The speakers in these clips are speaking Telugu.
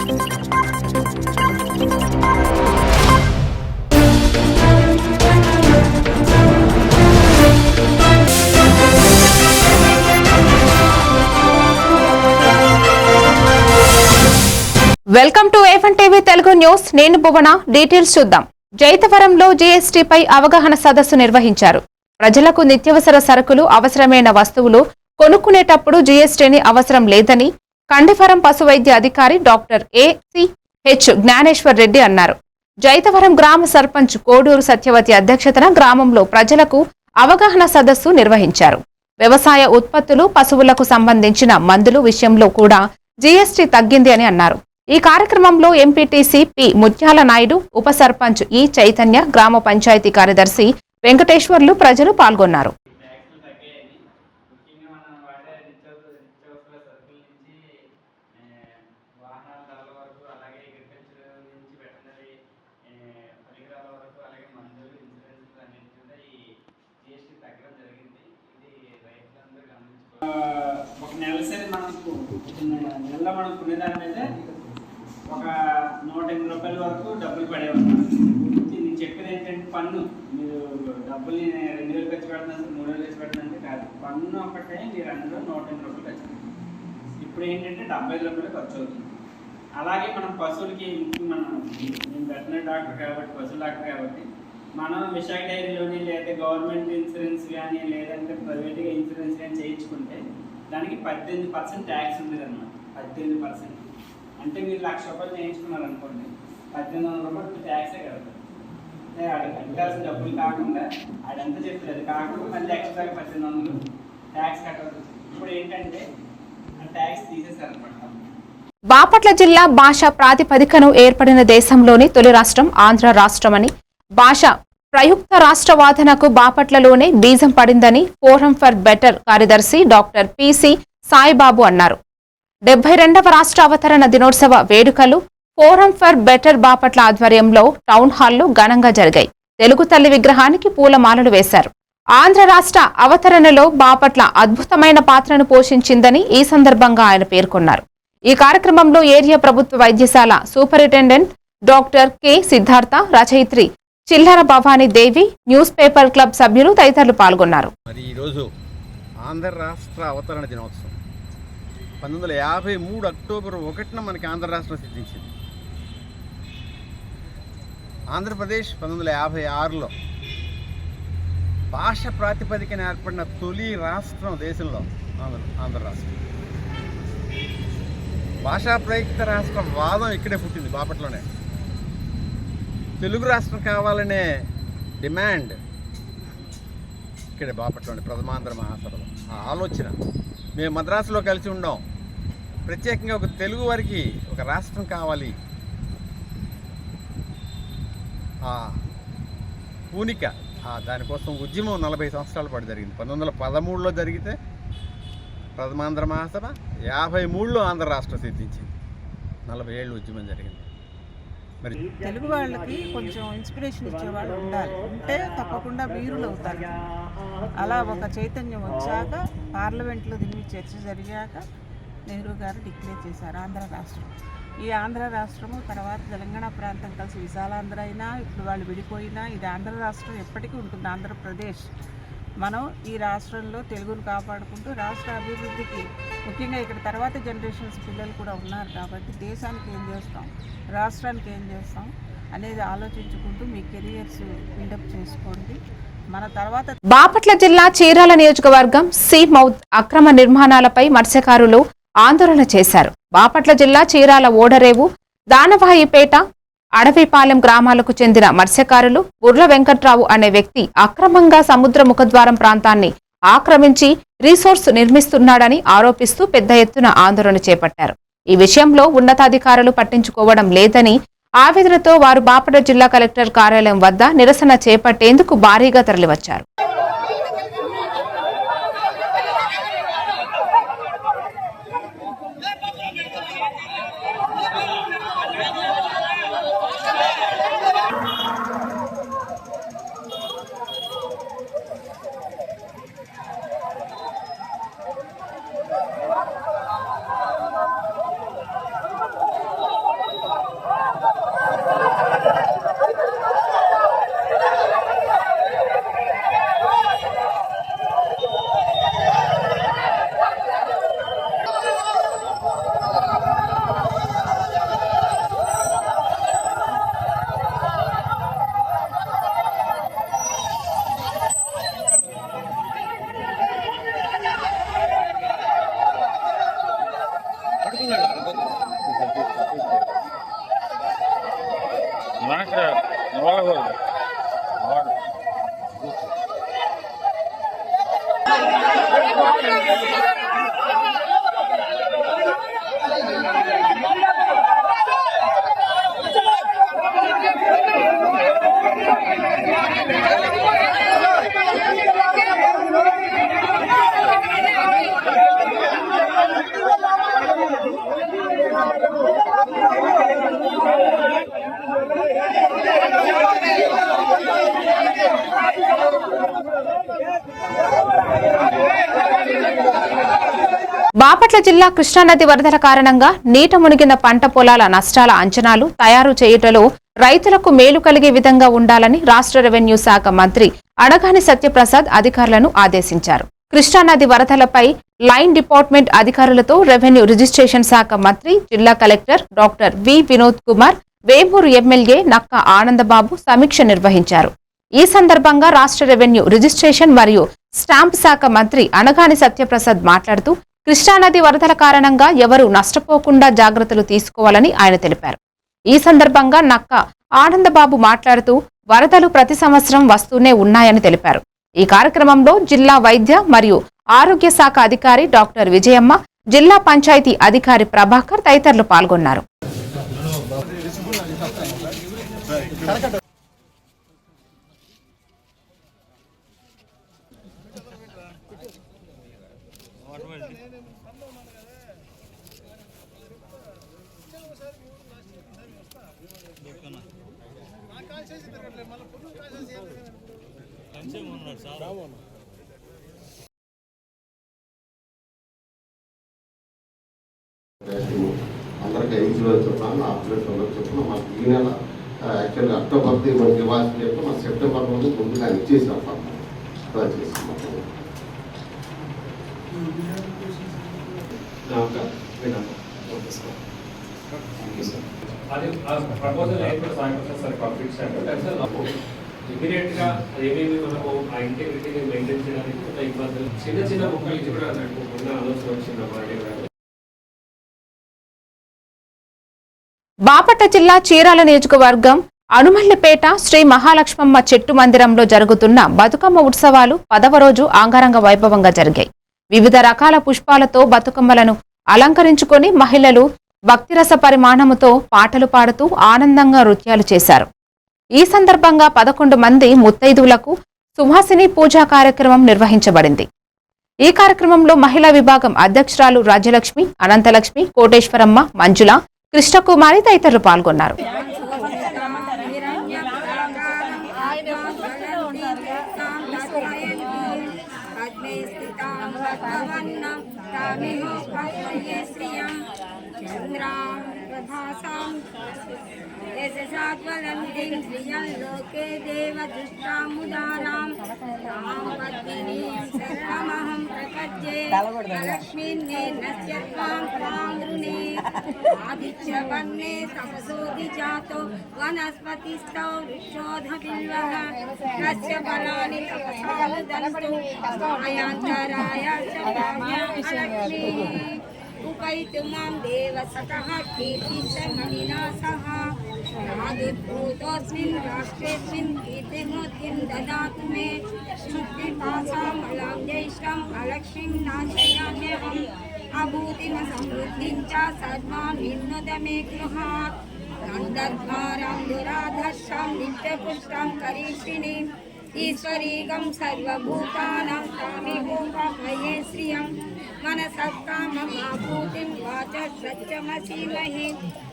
Welcome to A1 TV Telugu news. నేను భువన. డీటెయిల్స్ చూద్దాం. జైతవరంలో జీఎస్టీపై అవగాహన సదస్సు నిర్వహించారు. ప్రజలకు నిత్యావసర సరుకులు, అవసరమైన వస్తువులు కొనుక్కునేటప్పుడు జీఎస్టీని అవసరం లేదని కండిఫరం పశు వైద్య అధికారి డాక్టర్ ఏసీహెచ్ జ్ఞానేశ్వర్ రెడ్డి అన్నారు. జైతవరం గ్రామ సర్పంచ్ కోడూరు సత్యవతి అధ్యక్షతన గ్రామంలో ప్రజలకు అవగాహన సదస్సు నిర్వహించారు. వ్యవసాయ ఉత్పత్తులు, పశువులకు సంబంధించిన మందులు విషయంలో కూడా జీఎస్టీ తగ్గింది అని అన్నారు. ఈ కార్యక్రమంలో ఎంపీటీసీ పి ముత్యాల నాయుడు, ఉప సర్పంచ్ ఈ చైతన్య, గ్రామ పంచాయతీ కార్యదర్శి వెంకటేశ్వర్లు ప్రజలు పాల్గొన్నారు. ఒక నెలసరి నెలలో మనం కొనేదాని మీద ఒక 180 రూపాయల వరకు డబ్బులు పడేవన్నమాట. నేను చెప్పేది ఏంటంటే పన్ను మీరు డబ్బులు 2000 ఖర్చు పెడుతున్నారు, 3000 ఖర్చు పెడుతుందంటే కాదు. పన్ను ఒకటే మీరు అందులో 180 రూపాయలు ఖర్చు పెడతారు. ఇప్పుడు ఏంటంటే 75 రూపాయలు ఖర్చు అవుతుంది. అలాగే మనం పశువులకి నేను వెటనరీ డాక్టర్ కాబట్టి, పశువుల డాక్టర్ కాబట్టి, మనం విశాఖ డైరీలోని లేదా గవర్నమెంట్ ఇన్సూరెన్స్ కానీ లేదంటే ప్రైవేట్గా ఇన్సూరెన్స్ కానీ చేయించుకుంటే దానికి 18% ట్యాక్స్ ఉంటుంది అన్నమాట. 18% అంటే మీరు 1,00,000 రూపాయలు చేయించుకున్నారు అనుకోండి, 1,800 రూపాయలు ట్యాక్సే కడతారు. ఆడికి కట్టాల్సిన డబ్బులు కాకుండా ఆడంతా చెప్తారు, అది కాకుండా మళ్ళీ ఎక్స్ట్రా 1,800 ట్యాక్స్ కట్టాల్సి వచ్చింది. ఇప్పుడు ఏంటంటే ఆ ట్యాక్స్ తీసేశారనమాట. బాపట్ల జిల్లా భాషా ప్రాతిపదికను ఏర్పడిన దేశంలోని తొలి రాష్ట్రం ఆంధ్ర రాష్ట్రమని, భాష ప్రయుక్త రాష్ట్రవాదనకు బాపట్లలోనే బీజం పడిందని ఫోరం ఫర్ బెటర్ కార్యదర్శి డాక్టర్ పిసి సాయిబాబు అన్నారు. 72వ రాష్ట్ర అవతరణ దినోత్సవ వేడుకలు ఫోరం ఫర్ బెటర్ బాపట్ల ఆధ్వర్యంలో టౌన్ హాల్లో ఘనంగా జరిగాయి. తెలుగు తల్లి విగ్రహానికి పూలమాలలు వేశారు. ఆంధ్ర రాష్ట్ర అవతరణలో బాపట్ల అద్భుతమైన పాత్రను పోషించిందని ఈ సందర్భంగా ఆయన పేర్కొన్నారు. ఈ కార్యక్రమంలో ఏరియా ప్రభుత్వ వైద్యశాల సూపరింటెండెంట్ డాక్టర్ కె సిద్ధార్థ, రచయిత్రి చిల్లర భవానీ దేవి, న్యూస్ పేపర్ క్లబ్ సభ్యులు తదితరులు పాల్గొన్నారు. మరి ఈరోజు ఆంధ్ర రాష్ట్ర అవతరణ దినోత్సవం 1953 అక్టోబర్ 1న మనకి ఆంధ్ర రాష్ట్రం సిద్ధించింది. ఆంధ్రప్రదేశ్ 1956లో భాష ప్రాతిపదికన ఏర్పడిన తొలి రాష్ట్రం దేశంలో ఆంధ్ర రాష్ట్రం. భాషా ప్రయుక్త రాష్ట్ర వాదం ఇక్కడే పుట్టింది, బాపట్లోనే. తెలుగు రాష్ట్రం కావాలనే డిమాండ్ ఇక్కడే బాపట్లోని ప్రథమాంధ్ర మహాసభలో. ఆ ఆలోచన మేము మద్రాసులో కలిసి ఉండాం. ప్రత్యేకంగా ఒక తెలుగు వారికి ఒక రాష్ట్రం కావాలి. ఆ పూనిక, దానికోసం ఉద్యమం 40 సంవత్సరాల పాటు జరిగింది. 1913లో జరిగితే ప్రథమాంధ్ర మహాసభ, 53లో ఆంధ్ర రాష్ట్రం సిద్ధించింది. 40 ఏళ్ళు ఉద్యమం జరిగింది. మరి తెలుగు వాళ్ళకి కొంచెం ఇన్స్పిరేషన్ ఇచ్చేవాళ్ళు ఉండాలి, ఉంటే తప్పకుండా వీరులు అవుతారు. అలా ఒక చైతన్యం వచ్చాక పార్లమెంట్లో దీని మీద చర్చ జరిగాక నెహ్రూ గారు డిక్లేర్ చేశారు ఆంధ్ర రాష్ట్రం. ఈ ఆంధ్ర రాష్ట్రము తర్వాత తెలంగాణ ప్రాంతం కలిసి విశాలాంధ్ర అయినా, ఇప్పుడు వాళ్ళు విడిపోయినా ఇది ఆంధ్ర రాష్ట్రం ఎప్పటికీ ఉంటుంది. ఆంధ్రప్రదేశ్ మనం ఈ రాష్ట్రంలో తెలుగును కాపాడుకుంటూ రాష్ట్ర అభివృద్ధికి, ముఖ్యంగా ఇక్కడ తర్వాత జనరేషన్స్ పిల్లలు కూడా ఉన్నారు కాబట్టి దేశానికి ఏం చేస్తాం, రాష్ట్రానికి ఏం చేస్తాం అనేది ఆలోచించుకుంటూ మీ కెరియర్స్ బిల్డప్ చేసుకోండి. మన తర్వాత బాపట్ల జిల్లా చీరాల నియోజకవర్గం సి మౌత్ అక్రమ నిర్మాణాలపై మత్స్యకారులు ఆందోళన చేశారు. బాపట్ల జిల్లా చీరాల ఓడరేవు, దానవాయిపేట, అడవిపాలెం గ్రామాలకు చెందిన మత్స్యకారులు బుర్ల వెంకట్రావు అనే వ్యక్తి అక్రమంగా సముద్ర ముఖద్వారం ప్రాంతాన్ని ఆక్రమించి రిసోర్స్ నిర్మిస్తున్నాడని ఆరోపిస్తూ పెద్ద ఎత్తున ఆందోళన చేపట్టారు. ఈ విషయంలో ఉన్నతాధికారులు పట్టించుకోవడం లేదని ఆవేదనతో వారు బాపట్ల జిల్లా కలెక్టర్ కార్యాలయం వద్ద నిరసన చేపట్టేందుకు భారీగా తరలివచ్చారు. బాపట్ల జిల్లా కృష్ణానది వరదల కారణంగా నీట మునిగిన పంట పొలాల నష్టాల అంచనాలు తయారు చేయుటలో రైతులకు మేలు కలిగే విధంగా ఉండాలని రాష్ట్ర రెవెన్యూ శాఖ మంత్రి అడగాని సత్యప్రసాద్ అధికారులను ఆదేశించారు. కృష్ణానది వరదలపై లైన్ డిపార్ట్మెంట్ అధికారులతో రెవెన్యూ రిజిస్ట్రేషన్ శాఖ మంత్రి, జిల్లా collector doctor V Vinod Kumar, Vemuru MLA నక్క ఆనందబాబు సమీక్ష నిర్వహించారు. ఈ సందర్భంగా రాష్ట్ర రెవెన్యూ రిజిస్ట్రేషన్ మరియు స్టాంప్ శాఖ మంత్రి అనగాని సత్యప్రసాద్ మాట్లాడుతూ కృష్ణానది వరదల కారణంగా ఎవరూ నష్టపోకుండా జాగ్రత్తలు తీసుకోవాలని ఆయన తెలిపారు. ఈ సందర్భంగా నక్క ఆనందబాబు మాట్లాడుతూ వరదలు ప్రతి సంవత్సరం వస్తూనే ఉన్నాయని తెలిపారు. ఈ కార్యక్రమంలో జిల్లా వైద్య మరియు ఆరోగ్య శాఖ అధికారి డాక్టర్ విజయమ్మ, జిల్లా పంచాయతీ అధికారి ప్రభాకర్ తదితరులు పాల్గొన్నారు. అందరికి 5 రోజులు చెప్పాను, 6 రోజులు చెప్పిన మాకు ఈ నెల యాక్చువల్గా అక్టోబర్ది మనకి ఇవ్వాల్సిన చెప్పి మా సెప్టెంబర్ నుండి ముందుగా ఇచ్చేసాం అలా చేసాం. ఇమీడియట్ గా ఏమేమి మనకు ఆ ఇంటిగ్రిటీని మెయింటైన్ చేయడానికి ఒక ఇబ్బందులు చిన్న చిన్న ముక్కలకి కూడా ఉన్న ఆలోచన వచ్చింది. బాపట్ల జిల్లా చీరాల నియోజకవర్గం అనుమల్లిపేట శ్రీ మహాలక్ష్మమ్మ చెట్టు మందిరంలో జరుగుతున్న బతుకమ్మ ఉత్సవాలు 10వ రోజు అంగరంగ వైభవంగా జరిగాయి. వివిధ రకాల పుష్పాలతో బతుకమ్మలను అలంకరించుకొని మహిళలు భక్తిరస పరిమాణముతో పాటలు పాడుతూ ఆనందంగా నృత్యాలు చేశారు. ఈ సందర్భంగా 11 మంది ముత్తైదువులకు సుహాసిని పూజా కార్యక్రమం నిర్వహించబడింది. ఈ కార్యక్రమంలో మహిళా విభాగం అధ్యక్షురాలు రాజ్యలక్ష్మి, అనంతలక్ష్మి, కోటేశ్వరమ్మ, మంజుల, కృష్ణకుమారి తదితరులు పాల్గొన్నారు. लोके देव दुष्टामुदानां सर्वमहं प्रपद्ये लक्ष्मीन्ने नश्यत्वां प्राङ्गृणे आदित्यवर्णे तपसोऽधि जातो वनस्पतिस्थौ वृक्षोधबिल्वः तस्य फलानि तपसानुदन्तु मायान्तराय लक्ष्मीः उपैतु मां देवसतः कीर्तिशमणिना सह आदिभूतोऽस्मिन् राष्ट्रेऽस्मिन् कीर्तिमूर्तिं ददातु मे शुद्धिपासामलां ज्येष्ठम् अलक्ष्मीं नाशयाम्यहम् अभूतिमसमृद्धिं च सर्वां निन्नुत मे गृहात् नन्दद्वारां दुराधर्षां नित्यपुष्टां करीषिणीम् ईश्वरीगं सर्वभूतानां कामिभूतमये श्रियं मनसत्काममाभूतिं वाचस्सत्यमसीमहि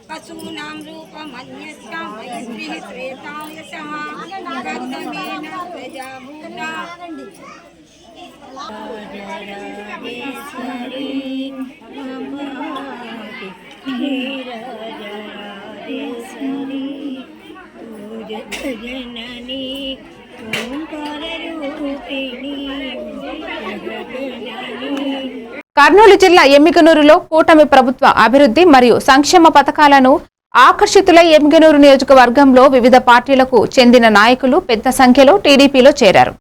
पशूनां रूपमन्यस्यां मैत्रिः श्रेतां यशः कर्तमेन प्रजाभूता जननी కర్నూలు జిల్లా ఎమ్మిగనూరులో కూటమి ప్రభుత్వ అభివృద్ధి మరియు సంక్షేమ పథకాలను ఆకర్షితులై ఎమ్మిగనూరు నియోజకవర్గంలో వివిధ పార్టీలకు చెందిన నాయకులు పెద్ద సంఖ్యలో టీడీపీలో చేరారు.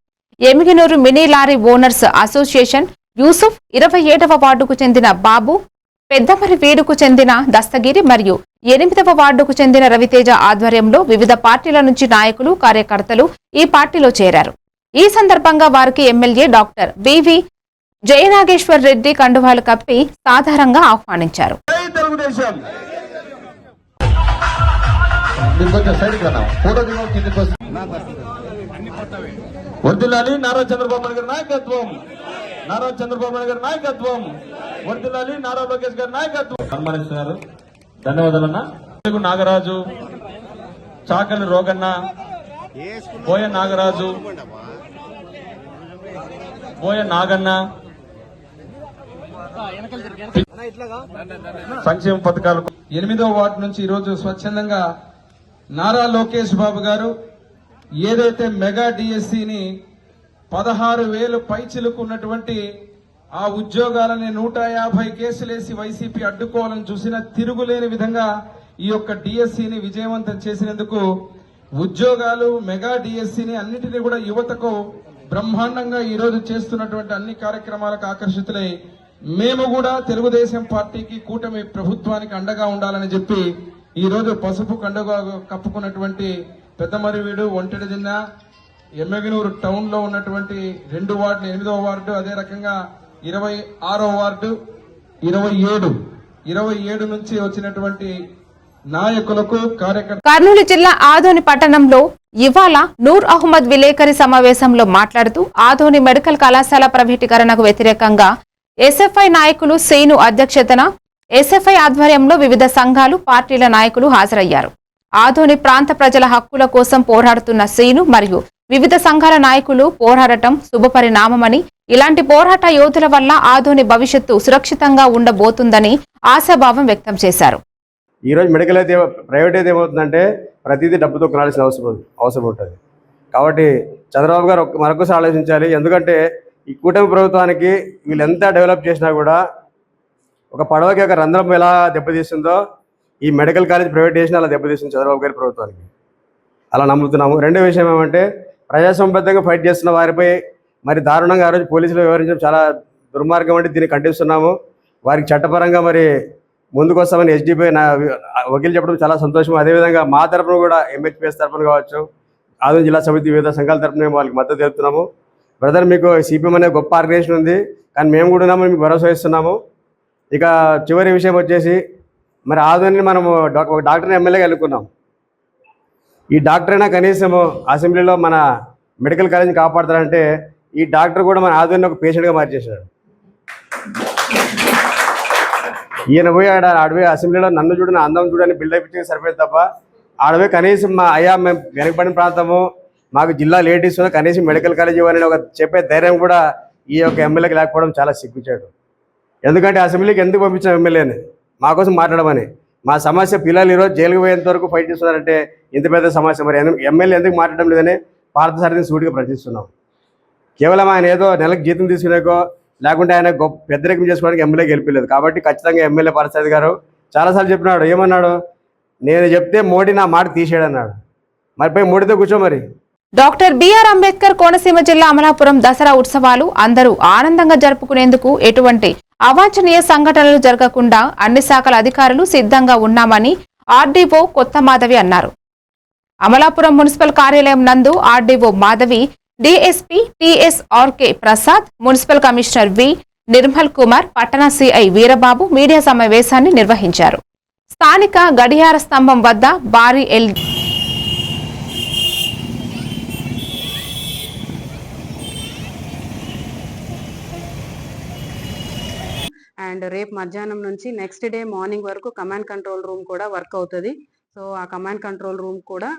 Emmiganur mini lorry owners association Yusuf, 27వ వార్డుకు చెందిన బాబు, పెద్దమరి వీడుకు చెందిన దస్తగిరి మరియు 8వ వార్డుకు చెందిన రవితేజ ఆధ్వర్యంలో వివిధ పార్టీల నుంచి నాయకులు కార్యకర్తలు ఈ పార్టీలో చేరారు. ఈ సందర్భంగా వారికి MLA doctor BV Jayanageshwar Reddy కండువాలు కప్పి సాధారణంగా ఆహ్వానించారు. వర్ధిల్లాలి నారా చంద్రబాబు నాయుడు గారి నాయకత్వం, నారా చంద్రబాబు నాయుడు గారి నాయకత్వం, వర్ధిల్లాలి నారా లోకేష్ గారి నాయకత్వం. సన్మానిస్తున్నారు. ధన్యవాదాలన్నా. నాగరాజు, చాకలి రోగన్న, బోయ నాగరాజు, బోయ నాగన్న, సంక్షేమ పథకాలు 8వ వార్డు నుంచి ఈరోజు స్వచ్ఛందంగా నారా లోకేష్ బాబు గారు ఏదైతే మెగా డిఎస్సిని 16,000 పైచిలుకున్నటువంటి ఆ ఉద్యోగాలని 150 కేసులేసి వైసీపీ అడ్డుకోవాలని చూసిన తిరుగులేని విధంగా ఈ యొక్క డిఎస్సిని విజయవంతం చేసినందుకు ఉద్యోగాలు మెగా డిఎస్సిని అన్నిటినీ కూడా యువతకు బ్రహ్మాండంగా ఈ రోజు చేస్తున్నటువంటి అన్ని కార్యక్రమాలకు ఆకర్షితులై మేము కూడా తెలుగుదేశం పార్టీకి కూటమి ప్రభుత్వానికి అండగా ఉండాలని చెప్పి ఈ రోజు పసుపు కండుగా కప్పుకున్నటువంటి పెద్దమరివీడు, ఒంటెడిదిన్న, ఎమ్మెగనూరు టౌన్ లో ఉన్నటువంటి 2 వార్డులు, 8వ వార్డు, అదే రకంగా 26వ వార్డు, 27 నుంచి వచ్చినటువంటి నాయకులకు కార్యకర్త. కర్నూలు జిల్లా ఆదోని పట్టణంలో ఇవాళ నూర్ అహ్మద్ విలేకరి సమావేశంలో మాట్లాడుతూ ఆదోని మెడికల్ కళాశాల ప్రైవేటీకరణకు వ్యతిరేకంగా ఎస్ఎఫ్ఐ నాయకులు సేను అధ్యక్షతన ఎస్ఎఫ్ఐ ఆధ్వర్యంలో వివిధ సంఘాలు, పార్టీల నాయకులు హాజరయ్యారు. ఆదోని ప్రాంత ప్రజల హక్కుల కోసం పోరాడుతున్న సేను మరియు వివిధ సంఘాల నాయకులు పోరాడటం శుభపరిణామమని, ఇలాంటి పోరాట యోధుల వల్ల ఆదోని భవిష్యత్తు సురక్షితంగా ఉండబోతుందని ఆశాభావం వ్యక్తం చేశారు. ఈ రోజు మెడికల్ అయితే ప్రైవేట్ అయితే ఏమవుతుందంటే ప్రతిదీ డబ్బుతో కొనాల్సిన అవసరం ఉంటుంది. కాబట్టి చంద్రబాబు గారు మరొకసారి ఆలోచించాలి. ఎందుకంటే ఈ కూటమి ప్రభుత్వానికి వీళ్ళు ఎంత డెవలప్ చేసినా కూడా ఒక పడవకి ఒక రంధ్రం ఎలా దెబ్బతీస్తుందో ఈ మెడికల్ కాలేజ్ ప్రైవేటైజేషన్ అలా దెబ్బతీస్తుంది చంద్రబాబు గారి ప్రభుత్వానికి. అలా నమ్ముతున్నాము. రెండో విషయం ఏమంటే ప్రజాసంబద్ధంగా ఫైట్ చేస్తున్న వారిపై మరి దారుణంగా ఆ రోజు పోలీసులు వ్యవహరించడం చాలా దుర్మార్గం అంటే దీన్ని ఖండిస్తున్నాము. వారికి చట్టపరంగా మరి ముందుకు వస్తామని ఎస్డీపీ వకీలు చెప్పడం చాలా సంతోషం. అదేవిధంగా మా తరఫున కూడా ఎంహెచ్పిఎస్ తరఫున కావచ్చు, ఆదోని జిల్లా సమితి వివిధ సంఘాల తరఫున వాళ్ళకి మద్దతు తెలుపుతున్నాము. బ్రదర్, మీకు సిపిఎం అనే గొప్ప ఆర్గనైజేషన్ ఉంది, కానీ మేము కూడా ఉన్నాము, మీకు భరోసా ఇస్తున్నాము. ఇక చివరి విషయం వచ్చేసి మరి ఆదోని మనము ఒక డాక్టర్ని ఎమ్మెల్యేగా ఎన్నుకున్నాం. ఈ డాక్టర్ అయినా కనీసం అసెంబ్లీలో మన మెడికల్ కాలేజీని కాపాడతారంటే ఈ డాక్టర్ కూడా మన ఆదోని ఒక పేషెంట్గా మార్చేశాడు. ఈయన పోయి ఆడపోయి అసెంబ్లీలో నన్ను చూడని అందం చూడని బిల్డప్ ఇచ్చి సరిపోయింది తప్ప ఆడపోయి కనీసం మేము వెనకబడిన ప్రాంతము, మాకు జిల్లా లేట్ ఇస్తున్నా కనీసం మెడికల్ కాలేజ్ ఇవ్వాలని ఒక చెప్పే ధైర్యం కూడా ఈ యొక్క ఎమ్మెల్యేకి లేకపోవడం చాలా సిగ్గుచాడు. ఎందుకంటే అసెంబ్లీకి ఎందుకు పంపించాం ఎమ్మెల్యేని? మా కోసం మాట్లాడమని. మా సమస్య పిల్లలు ఈరోజు జైలుకు పోయేంత వరకు ఫైట్ చేస్తున్నారంటే ఇంత పెద్ద సమస్య, మరి ఎమ్మెల్యే ఎందుకు మాట్లాడడం లేదని పార్థసారథిని సూటిగా ప్రశ్నిస్తున్నాం. కేవలం ఆయన ఏదో నెలకు జీతం తీసుకునేకో లేకుంటే ఆయన గొప్ప పెద్దరికం చేసుకోవడానికి ఎమ్మెల్యే గెలిపలేదు. కాబట్టి ఖచ్చితంగా ఎమ్మెల్యే పార్థసారథి గారు చాలాసార్లు చెప్పినాడు, ఏమన్నాడు, నేను చెప్తే మోడీ నా మాట తీసేయడన్నాడు. మరి పోయి మోడీతో కూర్చో. మరి డాక్టర్ బిఆర్ అంబేద్కర్ కోనసీమ జిల్లా అమలాపురం దసరా ఉత్సవాలు అందరూ ఆనందంగా జరుపుకునేందుకు ఎటువంటి అవాంఛనీయ సంఘటనలు జరగకుండా అన్ని శాఖల అధికారులు సిద్ధంగా ఉన్నామని ఆర్డీఓ కొత్త మాధవి అన్నారు. అమలాపురం మున్సిపల్ కార్యాలయం నందు RDO Madhavi, DSP TSRK Prasad, municipal commissioner V Nirmal Kumar, పట్టణ సిఐ వీరబాబు మీడియా సమావేశాన్ని నిర్వహించారు. స్థానిక గడియార స్తంభం వద్ద భారీ అండ్ రేపు మధ్యాహ్నం నుంచి నెక్స్ట్ డే మార్నింగ్ వరకు కమాండ్ కంట్రోల్ రూమ్ కూడా వర్క్ అవుతుంది. సో ఆ కమాండ్ కంట్రోల్ రూమ్ కూడా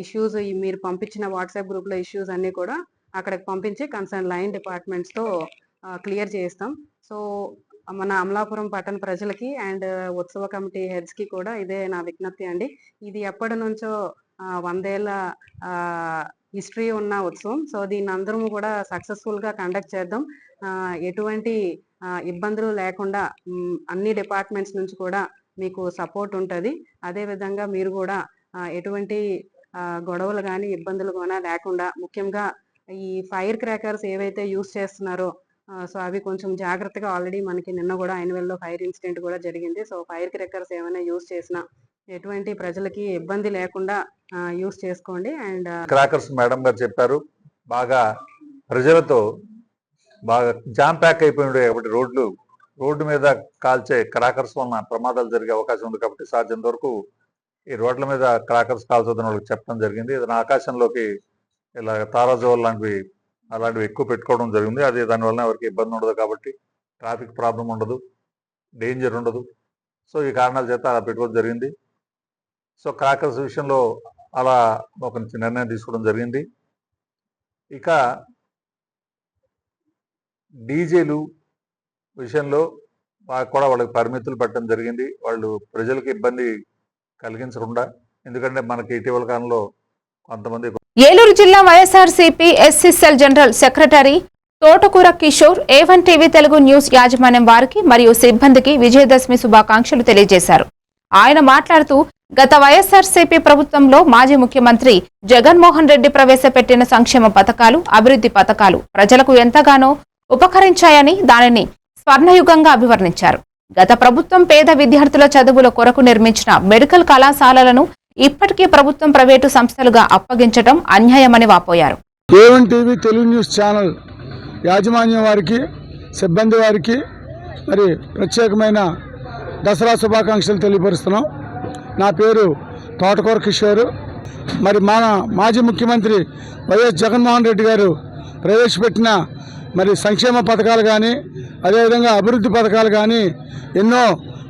ఇష్యూస్, మీరు పంపించిన వాట్సాప్ గ్రూప్లో ఇష్యూస్ అన్నీ కూడా అక్కడికి పంపించి కన్సర్న్ లైన్ డిపార్ట్మెంట్స్తో క్లియర్ చేస్తాం. సో మన అమలాపురం పట్టణ ప్రజలకి అండ్ ఉత్సవ కమిటీ హెడ్స్కి కూడా ఇదే నా విజ్ఞప్తి అండి. ఇది ఎప్పటి నుంచో 100 ఏళ్ల హిస్టరీ ఉన్న ఉత్సవం. సో దీన్ని అందరం కూడా సక్సెస్ఫుల్గా కండక్ట్ చేద్దాం. ఎటువంటి ఇబ్బందులు లేకుండా అన్ని డిపార్ట్మెంట్స్ నుంచి కూడా మీకు సపోర్ట్ ఉంటుంది. అదేవిధంగా మీరు కూడా ఎటువంటి గొడవలు కానీ ఇబ్బందులు కానీ లేకుండా, ముఖ్యంగా ఈ ఫైర్ క్రాకర్స్ ఏవైతే యూజ్ చేస్తున్నారో సో అవి కొంచెం జాగ్రత్తగా, ఆల్రెడీ మనకి నిన్న కూడా యాన్యువల్లో ఫైర్ ఇన్సిడెంట్ కూడా జరిగింది. సో ఫైర్ క్రాకర్స్ ఏమైనా యూజ్ చేసినా ఎటువంటి ప్రజలకి ఇబ్బంది లేకుండా యూజ్ చేసుకోండి. అండ్ క్రాకర్స్ మేడం గారు చెప్పారు, బాగా ప్రజలతో బాగా జామ్ ప్యాక్ అయిపోయి ఉండే కాబట్టి రోడ్డు మీద కాల్చే క్రాకర్స్ వలన ప్రమాదాలు జరిగే అవకాశం ఉంది. కాబట్టి సాధ్యంత వరకు ఈ రోడ్ల మీద క్రాకర్స్ కాల్చొద్దని వాళ్ళకి చెప్పడం జరిగింది. ఏదైనా ఆకాశంలోకి ఇలా తారాజువాలు అలాంటివి ఎక్కువ పెట్టుకోవడం జరిగింది. అది దానివల్ల ఎవరికి ఇబ్బంది ఉండదు, కాబట్టి ట్రాఫిక్ ప్రాబ్లం ఉండదు, డేంజర్ ఉండదు. సో ఈ కారణాల చేత అలా పెట్టుకోవడం జరిగింది. సో క్రాకర్స్ విషయంలో అలా ఒక నిర్ణయం తీసుకోవడం జరిగింది. ఇక డీజేలు విషయంలో కూడా వాళ్ళకి పరిమితులు పెట్టడం జరిగింది, వాళ్ళు ప్రజలకు ఇబ్బంది కలిగించకుండా. ఎందుకంటే మనకి ఇటీవల కాలంలో కొంతమంది ఏలూరు జిల్లా వైఎస్ఆర్సీపీ ఎస్సీసెల్ జనరల్ సెక్రటరీ తోటకూర Kishore A1 TV Telugu news యాజమాన్యం వారికి మరియు సిబ్బందికి విజయదశమి శుభాకాంక్షలు తెలియజేశారు. ఆయన మాట్లాడుతూ, గత వైఎస్ఆర్సీపీ ప్రభుత్వంలో మాజీ ముఖ్యమంత్రి జగన్మోహన్ రెడ్డి ప్రవేశపెట్టిన సంక్షేమ పథకాలు, అభివృద్ధి పథకాలు ప్రజలకు ఎంతగానో ఉపకరించాయని దానిని స్వర్ణయుగంగా అభివర్ణించారు. గత ప్రభుత్వం పేద విద్యార్థుల చదువుల కొరకు నిర్మించిన మెడికల్ కళాశాలలను ఇప్పటికీ ప్రభుత్వం ప్రైవేటు సంస్థలుగా అప్పగించడం అన్యాయమని వాపోయారు. A1 TV Telugu news channel యాజమాన్యం వారికి, సిబ్బంది వారికి మరి ప్రత్యేకమైన దసరా శుభాకాంక్షలు తెలియపరుస్తున్నాం. నా పేరు తోటకూర కిషోర్. మరి మన మాజీ ముఖ్యమంత్రి వైఎస్ జగన్మోహన్ రెడ్డి గారు ప్రవేశపెట్టిన మరి సంక్షేమ పథకాలు కానీ, అదేవిధంగా అభివృద్ధి పథకాలు కానీ ఎన్నో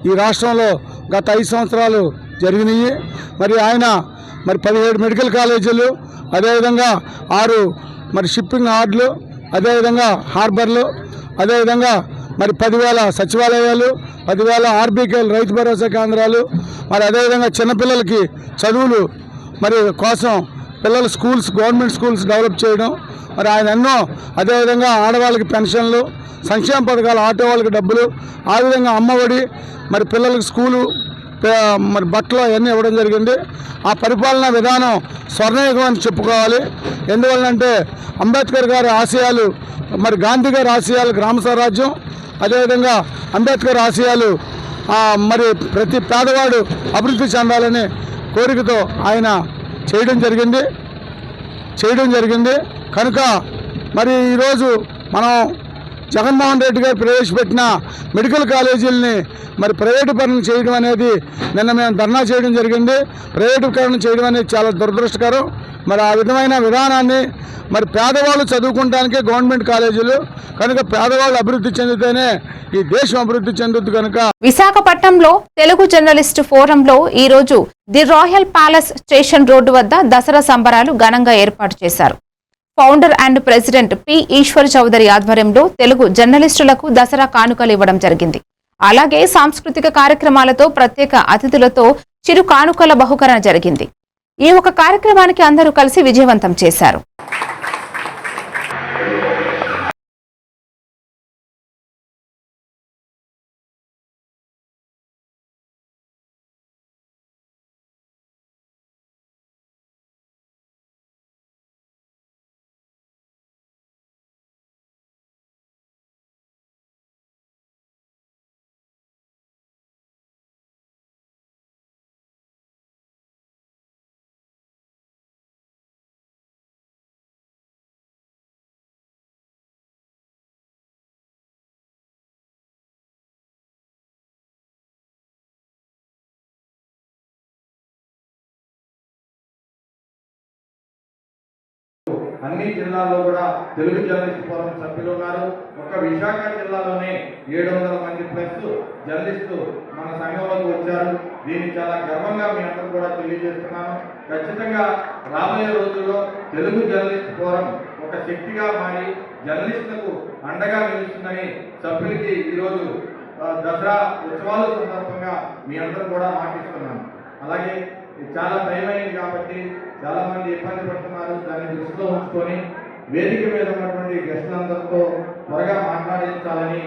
ఈ రాష్ట్రంలో గత 5 సంవత్సరాలు జరిగినాయి. మరి ఆయన మరి 17 మెడికల్ కాలేజీలు, అదేవిధంగా 6 మరి షిప్పింగ్ యార్డులు, అదేవిధంగా హార్బర్లు, అదేవిధంగా మరి 10,000 సచివాలయాలు, 10,000 ఆర్బీకేలు రైతు భరోసా కేంద్రాలు, మరి అదేవిధంగా చిన్నపిల్లలకి చదువులు మరి కోసం పిల్లల స్కూల్స్, గవర్నమెంట్ స్కూల్స్ డెవలప్ చేయడం, మరి ఆయన ఎన్నో, అదేవిధంగా ఆడవాళ్ళకి పెన్షన్లు, సంక్షేమ పథకాలు, ఆటో వాళ్ళకి డబ్బులు, ఆ విధంగా అమ్మఒడి, మరి పిల్లలకి స్కూలు, మరి బట్టలు అవన్నీ ఇవ్వడం జరిగింది. ఆ పరిపాలనా విధానం స్వర్ణయుగం అని చెప్పుకోవాలి. ఎందువల్లంటే అంబేద్కర్ గారి ఆశయాలు, మరి గాంధీ గారి ఆశయాలు గ్రామ స్వరాజ్యం, అదేవిధంగా అంబేద్కర్ ఆశయాలు మరి ప్రతి పేదవాడు అభివృద్ధి చెందాలనే కోరికతో ఆయన చేయడం జరిగింది. కనుక మరి ఈరోజు మనం జగన్మోహన్ రెడ్డి గారు ప్రవేశపెట్టిన మెడికల్ కాలేజీలని మరి ప్రైవేటీకరణ చేయడం అనేది నిన్న మేము ధర్నా చేయడం జరిగింది. ప్రైవేటీకరణ చేయడం అనేది చాలా దురదృష్టకరం. మరి ఆ విధమైన విధానాన్ని మరి పేదవాళ్ళు చదువుకోవడానికే గవర్నమెంట్ కాలేజీలు, కనుక పేదవాళ్ళు అభివృద్ధి చెందితేనే ఈ దేశం అభివృద్ధి చెందుతుంది. కనుక విశాఖపట్నంలో తెలుగు జర్నలిస్టు ఫోరంలో ఈ రోజు the royal palace station road వద్ద దసరా సంబరాలు ఘనంగా ఏర్పాటు చేశారు. Founder and president P. Eshwar Chowdary ఆధ్వర్యంలో తెలుగు జర్నలిస్టులకు దసరా కానుకలు ఇవ్వడం జరిగింది. అలాగే సాంస్కృతిక కార్యక్రమాలతో, ప్రత్యేక అతిథులతో చిరు కానుకల బహుకరణ జరిగింది. ఈ ఒక కార్యక్రమానికి అందరూ కలిసి విజయవంతం చేశారు. అన్ని జిల్లాల్లో కూడా తెలుగు జర్నలిస్ట్ ఫోరం సభ్యులు ఉన్నారు. ఒక విశాఖ జిల్లాలోనే 700 మంది ప్లస్ జర్నలిస్టు మన సంఘంలోకి వచ్చారు. దీన్ని చాలా గర్వంగా మీ అందరూ కూడా తెలియజేస్తున్నాను. ఖచ్చితంగా రాబోయే రోజుల్లో తెలుగు జర్నలిస్ట్ ఫోరం ఒక శక్తిగా మారి జర్నలిస్టులకు అండగా నిలుస్తుందని సభ్యులకి ఈరోజు దసరా ఉత్సవాల సందర్భంగా మీ అందరూ కూడా మాటిస్తున్నాను. అలాగే చాలా టైం అయింది కాబట్టి చాలా మంది ఇబ్బంది పడుతున్నారు. దాన్ని దృష్టిలో ఉంచుకొని వేదిక మీద ఉన్నటువంటి గెస్టులందరితో త్వరగా మాట్లాడించాలని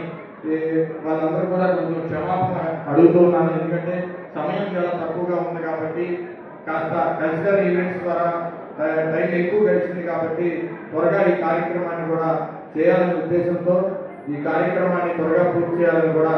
వాళ్ళందరూ కూడా కొంచెం క్షమాపణ అడుగుతున్నాను. ఎందుకంటే సమయం చాలా తక్కువగా ఉంది కాబట్టి, కాస్త కల్చరల్ ఈవెంట్స్ ద్వారా టైం ఎక్కువ గడిచింది కాబట్టి త్వరగా ఈ కార్యక్రమాన్ని కూడా చేయాలనే ఉద్దేశంతో ఈ కార్యక్రమాన్ని త్వరగా పూర్తి చేయాలని కూడా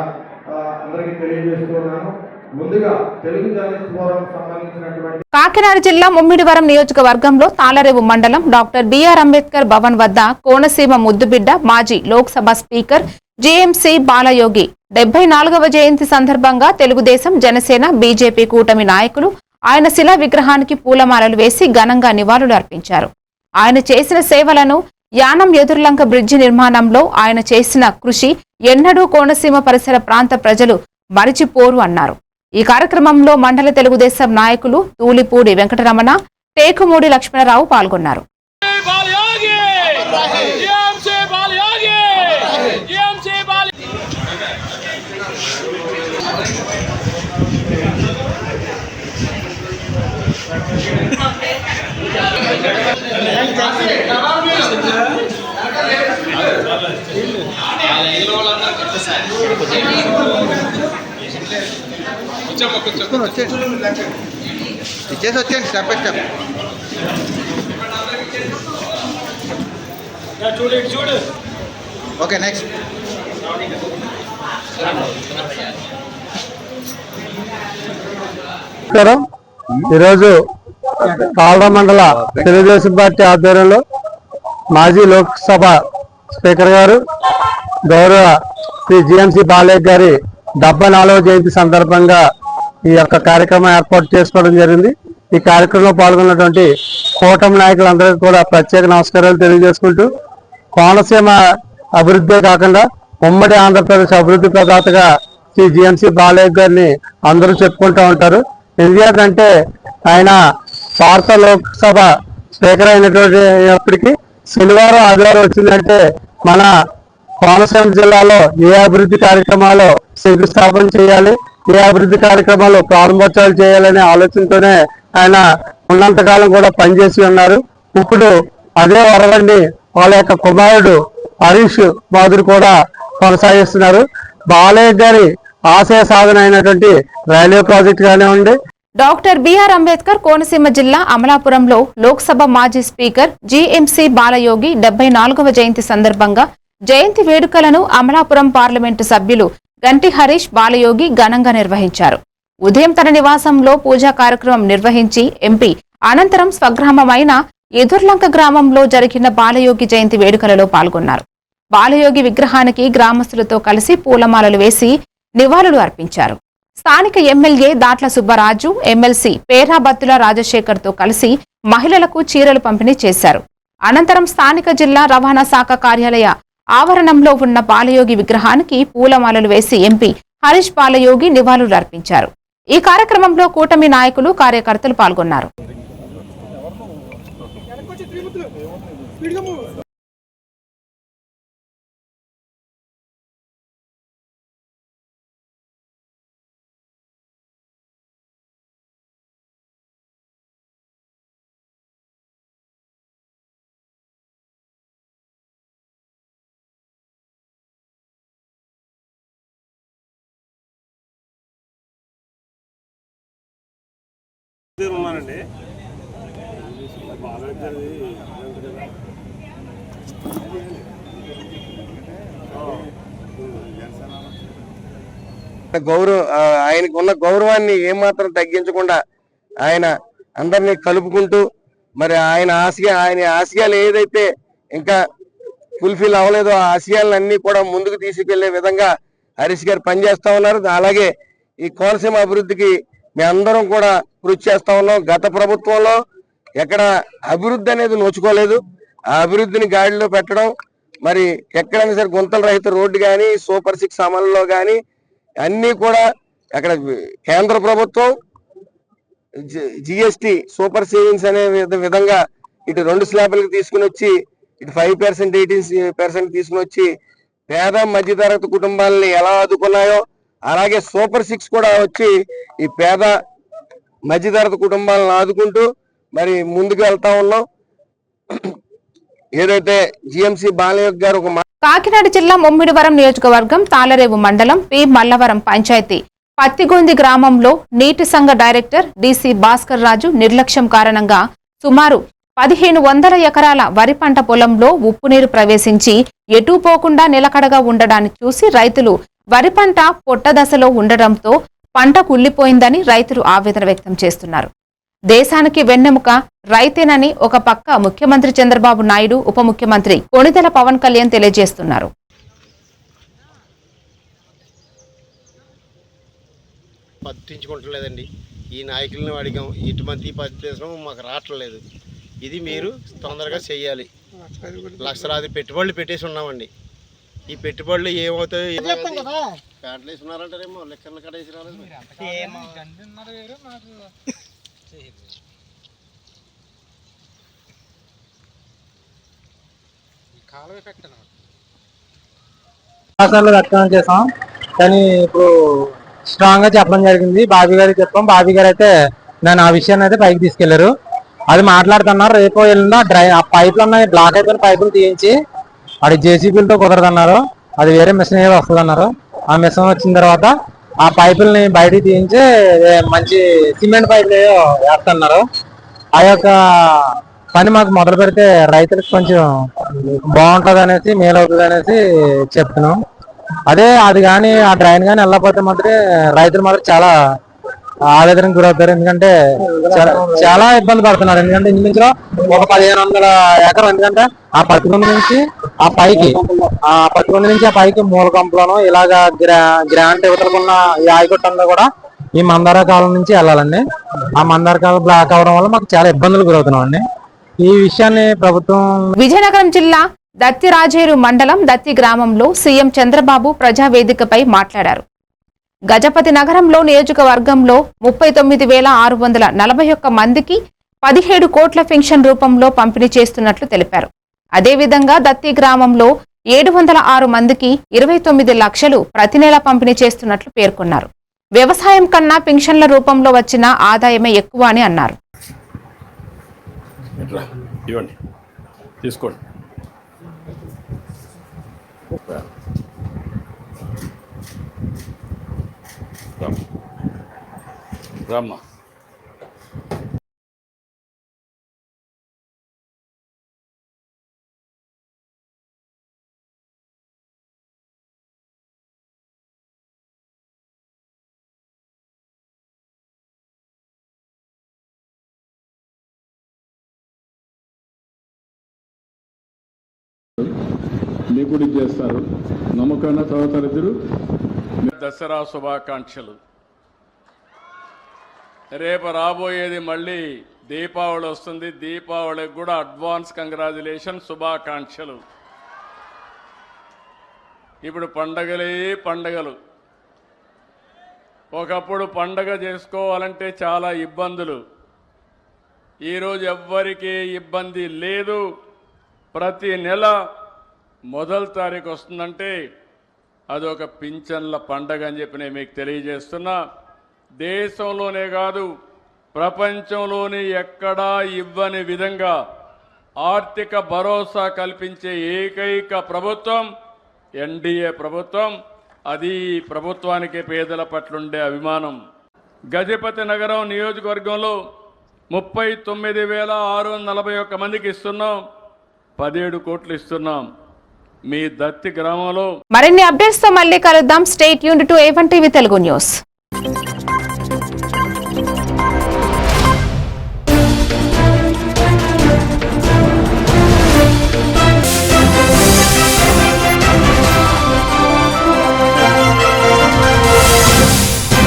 అందరికీ తెలియజేస్తున్నాను. ముందుగా తెలుగు జర్నలిస్ట్ ఫోరం సంబంధించినటువంటి కాకినాడ జిల్లా ముమ్మిడివరం నియోజకవర్గంలో తాళరేవు మండలం డాక్టర్ బిఆర్ అంబేద్కర్ భవన్ వద్ద కోనసీమ ముద్దుబిడ్డ మాజీ లోక్సభ స్పీకర్ జీఎంసీ బాలయోగి 74వ జయంతి సందర్భంగా తెలుగుదేశం, జనసేన, బీజేపీ కూటమి నాయకులు ఆయన శిలా విగ్రహానికి పూలమాలలు వేసి ఘనంగా నివాళులు అర్పించారు. ఆయన చేసిన సేవలను, యానం ఎదుర్లంక బ్రిడ్జి నిర్మాణంలో ఆయన చేసిన కృషి ఎన్నడూ కోనసీమ పరిసర ప్రాంత ప్రజలు మరిచిపోరు అన్నారు. ఈ కార్యక్రమంలో మండల తెలుగుదేశం నాయకులు తూలిపూడి వెంకటరమణ, టేకుమూడి లక్ష్మణరావు పాల్గొన్నారు. వచ్చేసి step by step. Okay, next. ఈరోజు కాల్వ మండల తెలుగుదేశం పార్టీ ఆధ్వర్యంలో మాజీ లోక్సభ స్పీకర్ గారు గౌరవ శ్రీ జిఎంసి బాలయ్య గారి 74వ జయంతి సందర్భంగా ఈ యొక్క కార్యక్రమం ఏర్పాటు చేసుకోవడం జరిగింది. ఈ కార్యక్రమంలో పాల్గొన్నటువంటి కూటమి నాయకులందరికీ కూడా ప్రత్యేక నమస్కారాలు తెలియజేసుకుంటూ, కోనసీమ అభివృద్ధి కాకుండా ఉమ్మడి ఆంధ్రప్రదేశ్ అభివృద్ధి ప్రదాతగా శ్రీ జిఎంసి బాలయ్య గారిని అందరూ చెప్పుకుంటూ ఉంటారు. ఎందుకంటే ఆయన భారత లోక్సభ స్పీకర్ అయినప్పటికీ శనివారం, ఆదివారం వచ్చిందంటే మన కోనసీమ జిల్లాలో ఏ అభివృద్ధి కార్యక్రమాలు శంకుస్థాపన చేయాలి, ఏ అభివృద్ధి కార్యక్రమాలు ప్రారంభోత్సవాలు చేయాలనే ఆలోచనతోనే ఆయన ఉన్నంతకాలం కూడా పనిచేసి ఉన్నారు. ఇప్పుడు అదే వరవడిని వాళ్ళ యొక్క కుమారుడు హరీష్ మాధురి కూడా కొనసాగిస్తున్నారు. బాలయ్య గారి ఆశయ సాధన అయినటువంటి రైల్వే ప్రాజెక్ట్ కానివ్వండి. డాక్టర్ బిఆర్ అంబేద్కర్ కోనసీమ జిల్లా అమలాపురంలో లోక్సభ మాజీ స్పీకర్ జీఎంసీ బాలయోగి 74వ జయంతి సందర్భంగా జయంతి వేడుకలను అమలాపురం పార్లమెంటు సభ్యులు గంటి హరీష్ బాలయోగి ఘనంగా నిర్వహించారు. ఉదయం తన నివాసంలో పూజా కార్యక్రమం నిర్వహించి ఎంపీ అనంతరం స్వగ్రామమైన ఎదుర్లంక గ్రామంలో జరిగిన బాలయోగి జయంతి వేడుకలలో పాల్గొన్నారు. బాలయోగి విగ్రహానికి గ్రామస్తులతో కలిసి పూలమాలలు వేసి నివాళులు అర్పించారు. స్థానిక ఎమ్మెల్యే దాట్ల సుబ్బరాజు, ఎమ్మెల్సీ పేరాబత్తుల రాజశేఖర్తో కలిసి మహిళలకు చీరలు పంపిణీ చేశారు. అనంతరం స్థానిక జిల్లా రవాణా శాఖ కార్యాలయ ఆవరణంలో ఉన్న బాలయోగి విగ్రహానికి పూలమాలలు వేసి ఎంపీ హరీష్ బాలయోగి నివాళులు అర్పించారు. ఈ కార్యక్రమంలో కూటమి నాయకులు, కార్యకర్తలు పాల్గొన్నారు. ఉన్నానండి. ఆయనకు ఉన్న గౌరవాన్ని ఏమాత్రం తగ్గించకుండా ఆయన అందరినీ కలుపుకుంటూ, మరి ఆయన ఆశయాలు ఏదైతే ఇంకా ఫుల్ఫిల్ అవ్వలేదో ఆ ఆశయాలన్నీ కూడా ముందుకు తీసుకెళ్లే విధంగా హరీష్ గారు పనిచేస్తా ఉన్నారు. అలాగే ఈ కోనసీమ అభివృద్ధికి మేమందరం కూడా కృషి చేస్తా ఉన్నాం. గత ప్రభుత్వంలో ఎక్కడ అభివృద్ధి అనేది నోచుకోలేదు. ఆ అభివృద్ధిని గాడిలో పెట్టడం, మరి ఎక్కడైనా సరే గుంతల రహిత రోడ్డు కానీ, సూపర్ 6 అమలులో కానీ అన్నీ కూడా అక్కడ కేంద్ర ప్రభుత్వం జిఎస్టి సూపర్ సేవింగ్స్ అనే విధంగా ఇటు 2 స్లాబ్లకు తీసుకుని వచ్చి, ఇటు 5%, 18% తీసుకుని వచ్చి పేద మధ్యతరగతి కుటుంబాలని ఎలా ఆదుకున్నాయో అలాగే సూపర్ 6 కూడా వచ్చి ఈ పేద మధ్యతరగతి కుటుంబాలను ఆదుకుంటూ మరి ముందుకు వెళ్తా ఉన్నాం. ఏదైతే జిఎంసి బాలయోగి గారు కాకినాడ జిల్లా ముమ్మిడివరం నియోజకవర్గం తాళరేవు మండలం పి మల్లవరం పంచాయతీ పత్తిగొంది గ్రామంలో నీటి సంఘ డైరెక్టర్ డిసి భాస్కర్ రాజు నిర్లక్ష్యం కారణంగా సుమారు 1500 ఎకరాల వరి పంట పొలంలో ఉప్పు నీరు ప్రవేశించి ఎటూ పోకుండా నిలకడగా ఉండడాన్ని చూసి రైతులు వరి పంట పొట్ట దశలో ఉండడంతో పంట కుళ్లిపోయిందని రైతులు ఆవేదన వ్యక్తం చేస్తున్నారు. దేశానికి వెన్నెముక రైతేనని ఒక పక్క ముఖ్యమంత్రి చంద్రబాబు నాయుడు, ఉప ముఖ్యమంత్రి కొణిదెల పవన్ కళ్యాణ్ తెలియజేస్తున్నారు. పట్టించుకుంటలేదండి. ఈ నాయకులను అడిగాం, ఇటువంటి పట్టించడం మాకు రావట్లేదు. ఇది మీరు తొందరగా చేయాలి. లక్షలాది పెట్టుబడులు పెట్టేసి ఉన్నామండి. ఈ పెట్టుబడులు ఏమవుతాయో ప్యాంట్లు వేసుకున్నారంటారేమో, లెక్కర్లు కడేసి రాలేదు. వ్యక్తం చేసాం, కానీ ఇప్పుడు స్ట్రాంగ్ గా చెప్పడం జరిగింది. బాబీ గారికి చెప్పాం. బాబీ గారు అయితే నేను ఆ విషయాన్ని అయితే పైకి తీసుకెళ్లారు. అది మాట్లాడుతున్నారు. రేపు వెళ్ళినా ఆ పైపులు ఉన్నాయి, బ్లాక్ అయిపోయిన పైపులు తీయించి అది జేసీబీలతో కుదరదన్నారు. అది వేరే మిషన్ ఏదో వస్తుంది అన్నారు. ఆ మిషన్ వచ్చిన తర్వాత ఆ పైపుల్ని బయటికి తీయించి మంచి సిమెంట్ పైపులు ఏదో వేస్తున్నారు. ఆ యొక్క పని మాకు మొదలు పెడితే రైతులకు కొంచెం బాగుంటుంది అనేసి, మేలు అవుతుంది అనేసి చెప్తున్నాం. అదే అది కానీ ఆ డ్రైన్ కానీ వెళ్ళకపోతే మాత్రం రైతులు మాత్రం చాలా ఆవేదనకు గురవుతారు. ఎందుకంటే చాలా ఇబ్బంది పడుతున్నారు. ఎందుకంటే ఇంచుమించులో ఒక 1500 ఎకరం. ఎందుకంటే ఆ 11 నుంచి ఆ పైకి మూల కంపులోను ఇలాగా గ్రాంట్ ఇవతలకున్న ఈ ఆయకట్టంలో కూడా ఈ మందార కాలం నుంచి వెళ్ళాలండి. ఆ మందార కాలం బ్లాక్ అవడం వల్ల మాకు చాలా ఇబ్బందులు గురవుతున్నాం అండి. ఈ విషయాన్ని ప్రభుత్వం విజయనగరం జిల్లా దత్తి రాజేరు మండలం దత్తి గ్రామంలో సీఎం చంద్రబాబు ప్రజావేదికపై మాట్లాడారు. గజపతి నగరంలో నియోజకవర్గంలో 39,641 మందికి 17 కోట్ల పెన్షన్ రూపంలో పంపిణీ చేస్తున్నట్లు తెలిపారు. అదేవిధంగా దత్తి గ్రామంలో 706 మందికి 29 లక్షలు ప్రతి నెల పంపిణీ చేస్తున్నట్లు పేర్కొన్నారు. వ్యవసాయం కన్నా పెన్షన్ల రూపంలో వచ్చిన ఆదాయమే ఎక్కువ అని అన్నారు. తీసుకోండి. రామ్మా. మీకు చేస్తారు. నమ్మకమైన సహోదరులు దసరా శుభాకాంక్షలు. రేపు రాబోయేది మళ్ళీ దీపావళి వస్తుంది. దీపావళికి కూడా అడ్వాన్స్ కంగ్రాచులేషన్, శుభాకాంక్షలు. ఇప్పుడు పండగలే పండగలు. ఒకప్పుడు పండగ చేసుకోవాలంటే చాలా ఇబ్బందులు. ఈరోజు ఎవ్వరికీ ఇబ్బంది లేదు. ప్రతి నెల మొదటి తారీఖు వస్తుందంటే అదొక పింఛన్ల పండగ అని చెప్పి నేను మీకు తెలియజేస్తున్నా. దేశంలోనే కాదు ప్రపంచంలోనే ఎక్కడా ఇవ్వని విధంగా ఆర్థిక భరోసా కల్పించే ఏకైక ప్రభుత్వం ఎన్డీఏ ప్రభుత్వం. అది ప్రభుత్వానికి పేదల పట్లుండే అభిమానం. గజపతి నగరం నియోజకవర్గంలో 39,641 మందికి ఇస్తున్నాం. 17 కోట్లు ఇస్తున్నాం. మీ దత్తి గ్రామంలో మరిన్ని అప్డేట్స్ తో మళ్ళీ కలుద్దాం. Stay tuned to A1 TV Telugu news.